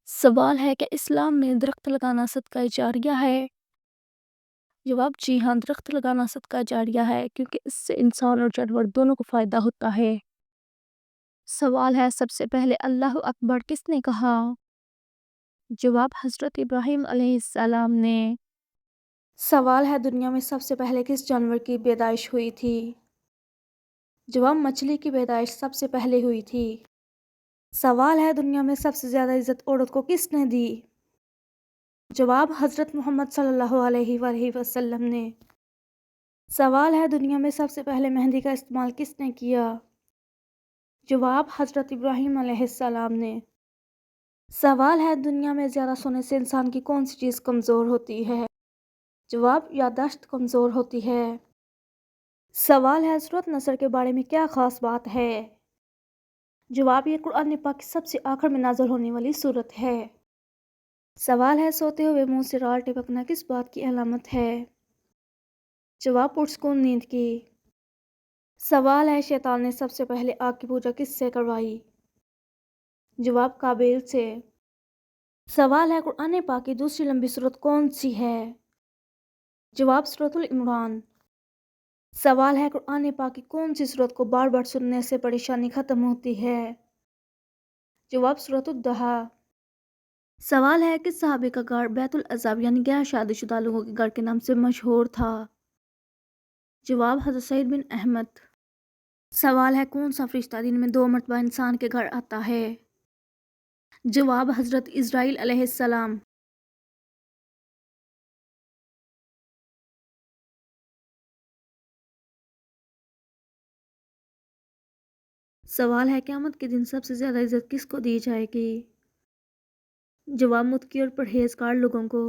سوال ہے کہ اسلام میں درخت لگانا صدقہ جاریہ ہے؟ جواب جی ہاں، درخت لگانا صدقہ جاریہ ہے کیونکہ اس سے انسان اور جانور دونوں کو فائدہ ہوتا ہے۔ سوال ہے سب سے پہلے اللہ اکبر کس نے کہا؟ جواب حضرت ابراہیم علیہ السلام نے۔ سوال ہے دنیا میں سب سے پہلے کس جانور کی پیدائش ہوئی تھی؟ جواب مچھلی کی پیدائش سب سے پہلے ہوئی تھی۔ سوال ہے دنیا میں سب سے زیادہ عزت عورت کو کس نے دی؟ جواب حضرت محمد صلی اللہ علیہ وآلہ وسلم نے۔ سوال ہے دنیا میں سب سے پہلے مہندی کا استعمال کس نے کیا؟ جواب حضرت ابراہیم علیہ السلام نے۔ سوال ہے دنیا میں زیادہ سونے سے انسان کی کون سی چیز کمزور ہوتی ہے؟ جواب یادداشت کمزور ہوتی ہے۔ سوال ہے سورۃ نصر کے بارے میں کیا خاص بات ہے؟ جواب یہ قرآن پاک کی سب سے آخر میں نازل ہونے والی سورت ہے۔ سوال ہے سوتے ہوئے منہ سے رال ٹپکنا کس بات کی علامت ہے؟ جواب پرسکون نیند کی۔ سوال ہے شیطان نے سب سے پہلے آگ کی پوجا کس سے کروائی؟ جواب قابیل سے۔ سوال ہے قرآن پاک کی دوسری لمبی سورت کون سی ہے؟ جواب سورۃ العمران۔ سوال ہے قرآن پاک کی کون سی سورت کو بار بار سننے سے پریشانی ختم ہوتی ہے؟ جواب سورۃ الضحیٰ۔ سوال ہے کس صحابی کا گھر بیت العزاب یعنی غیر شادی شدہ لوگوں کے گھر کے نام سے مشہور تھا؟ جواب حضرت سعید بن احمد۔ سوال ہے کون سا فرشتہ دن میں 2 مرتبہ انسان کے گھر آتا ہے؟ جواب حضرت اسرائیل علیہ السلام۔ سوال ہے قیامت کے دن سب سے زیادہ عزت کس کو دی جائے گی؟ جواب متقی اور پرہیزگار لوگوں کو۔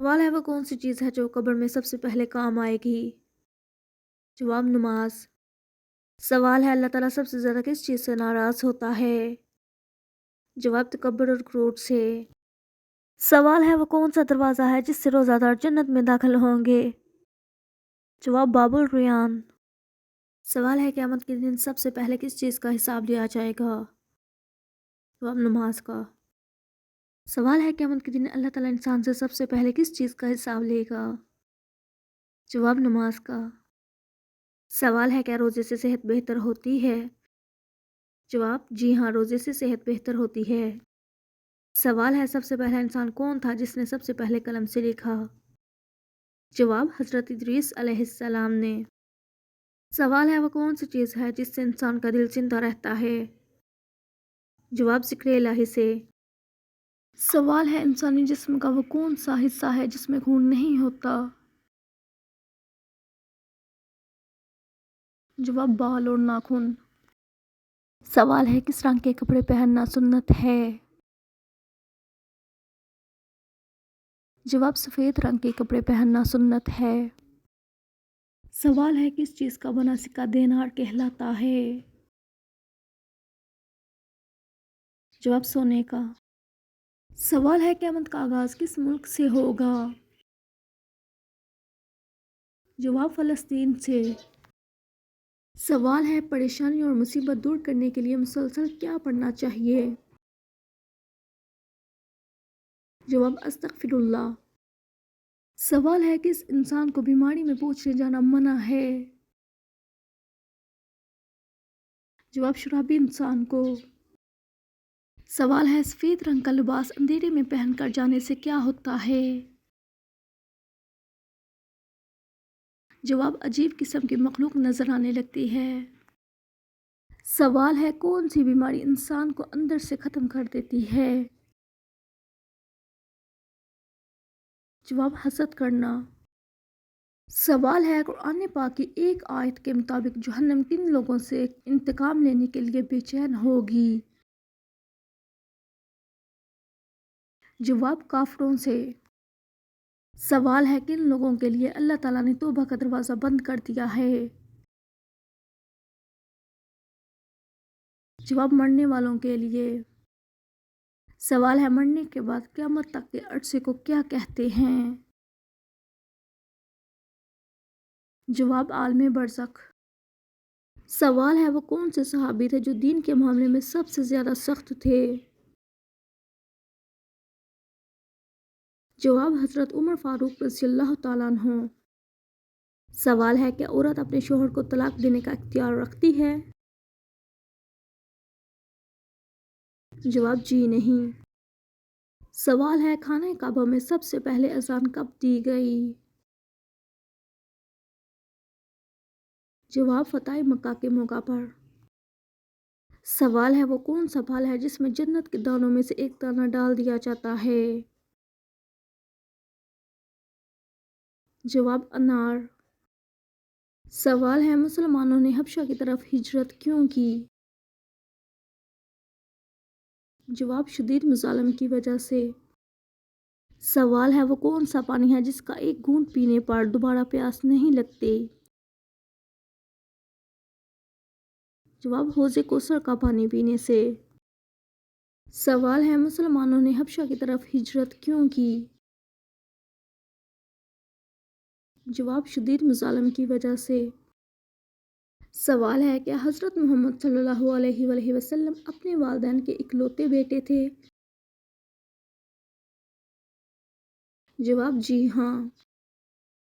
سوال ہے وہ کون سی چیز ہے جو قبر میں سب سے پہلے کام آئے گی؟ جواب نماز۔ سوال ہے اللہ تعالیٰ سب سے زیادہ کس چیز سے ناراض ہوتا ہے؟ جواب تکبر اور غرور سے۔ سوال ہے وہ کون سا دروازہ ہے جس سے روزہ دار جنت میں داخل ہوں گے؟ جواب باب الریان۔ سوال ہے قیامت کے دن سب سے پہلے کس چیز کا حساب لیا جائے گا؟ جواب نماز کا۔ سوال ہے قیامت کے دن اللہ تعالیٰ انسان سے سب سے پہلے کس چیز کا حساب لے گا؟ جواب نماز کا۔ سوال ہے کیا روزے سے صحت بہتر ہوتی ہے؟ جواب جی ہاں، روزے سے صحت بہتر ہوتی ہے۔ سوال ہے سب سے پہلا انسان کون تھا جس نے سب سے پہلے قلم سے لکھا؟ جواب حضرت ادریس علیہ السلام نے۔ سوال ہے وہ کون سی چیز ہے جس سے انسان کا دل زندہ رہتا ہے؟ جواب ذکر الہی سے۔ سوال ہے انسانی جسم کا وہ کون سا حصہ ہے جس میں خون نہیں ہوتا؟ جواب بال اور ناخن۔ سوال ہے کس رنگ کے کپڑے پہننا سنت ہے؟ جواب سفید رنگ کے کپڑے پہننا سنت ہے۔ سوال ہے کس چیز کا بنا سکہ دینار کہلاتا ہے؟ جواب سونے کا۔ سوال ہے قیامت کا آغاز کس ملک سے ہوگا؟ جواب فلسطین سے۔ سوال ہے پریشانی اور مصیبت دور کرنے کے لیے مسلسل کیا پڑھنا چاہیے؟ جواب استغفر اللہ۔ سوال ہے کس انسان کو بیماری میں پوچھنے جانا منع ہے؟ جواب شرابی انسان کو۔ سوال ہے سفید رنگ کا لباس اندھیرے میں پہن کر جانے سے کیا ہوتا ہے؟ جواب عجیب قسم کی مخلوق نظر آنے لگتی ہے۔ سوال ہے کون سی بیماری انسان کو اندر سے ختم کر دیتی ہے؟ جواب حسد کرنا۔ سوال ہے قرآن پاک کی ایک آیت کے مطابق جہنم کن لوگوں سے انتقام لینے کے لیے بے چین ہوگی؟ جواب کافروں سے۔ سوال ہے کن لوگوں کے لیے اللہ تعالیٰ نے توبہ کا دروازہ بند کر دیا ہے؟ جواب مرنے والوں کے لیے۔ سوال ہے مرنے کے بعد قیامت تک کے عرصے کو کیا کہتے ہیں؟ جواب عالم برزخ۔ سوال ہے وہ کون سے صحابی تھے جو دین کے معاملے میں سب سے زیادہ سخت تھے؟ جواب حضرت عمر فاروق رضی اللہ تعالیٰ عنہ۔ سوال ہے، کیا عورت اپنے شوہر کو طلاق دینے کا اختیار رکھتی ہے؟ جواب جی نہیں۔ سوال ہے، خانہ کعبہ میں سب سے پہلے اذان کب دی گئی؟ جواب فتح مکہ کے موقع پر۔ سوال ہے، وہ کون سا پھل ہے جس میں جنت کے دانوں میں سے ایک دانہ ڈال دیا جاتا ہے؟ جواب انار۔ سوال ہے، مسلمانوں نے حبشہ کی طرف ہجرت کیوں کی؟ جواب شدید مظالم کی وجہ سے۔ سوال ہے، وہ کون سا پانی ہے جس کا ایک گھونٹ پینے پر دوبارہ پیاس نہیں لگتی؟ جواب حوض کوثر کا پانی پینے سے۔ سوال ہے، مسلمانوں نے حبشہ کی طرف ہجرت کیوں کی؟ جواب شدید مظالم کی وجہ سے۔ سوال ہے، کیا حضرت محمد صلی اللہ علیہ وآلہ وسلم اپنے والدین کے اکلوتے بیٹے تھے؟ جواب جی ہاں۔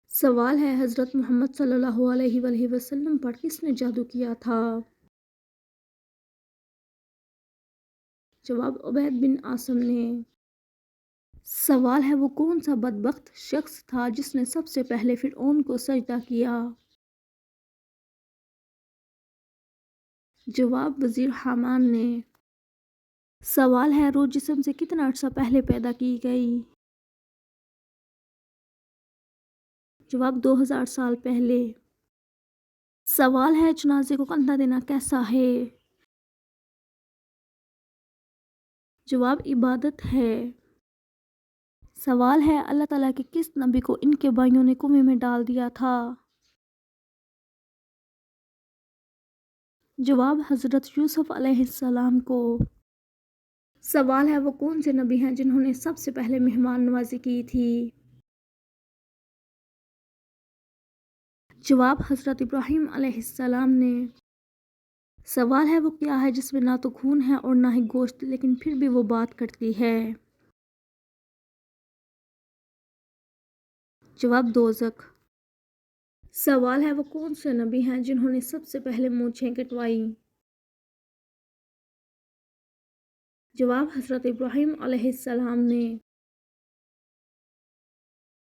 سوال ہے، حضرت محمد صلی اللہ علیہ وآلہ وسلم پر کس نے جادو کیا تھا؟ جواب عبید بن عاصم نے۔ سوال ہے، وہ کون سا بدبخت شخص تھا جس نے سب سے پہلے فرعون کو سجدہ کیا؟ جواب وزیر حامان نے۔ سوال ہے، روح جسم سے کتنا عرصہ پہلے پیدا کی گئی؟ جواب 2000 سال پہلے۔ سوال ہے، جنازے کو کندھا دینا کیسا ہے؟ جواب عبادت ہے۔ سوال ہے، اللہ تعالیٰ کے کس نبی کو ان کے بھائیوں نے کنویں میں ڈال دیا تھا؟ جواب حضرت یوسف علیہ السلام کو۔ سوال ہے، وہ کون سے نبی ہیں جنہوں نے سب سے پہلے مہمان نوازی کی تھی؟ جواب حضرت ابراہیم علیہ السلام نے۔ سوال ہے، وہ کیا ہے جس میں نہ تو خون ہے اور نہ ہی گوشت لیکن پھر بھی وہ بات کرتی ہے؟ جواب دوزخ۔ سوال ہے، وہ کون سے نبی ہیں جنہوں نے سب سے پہلے مونچھیں کٹوائیں؟ جواب حضرت ابراہیم علیہ السلام نے۔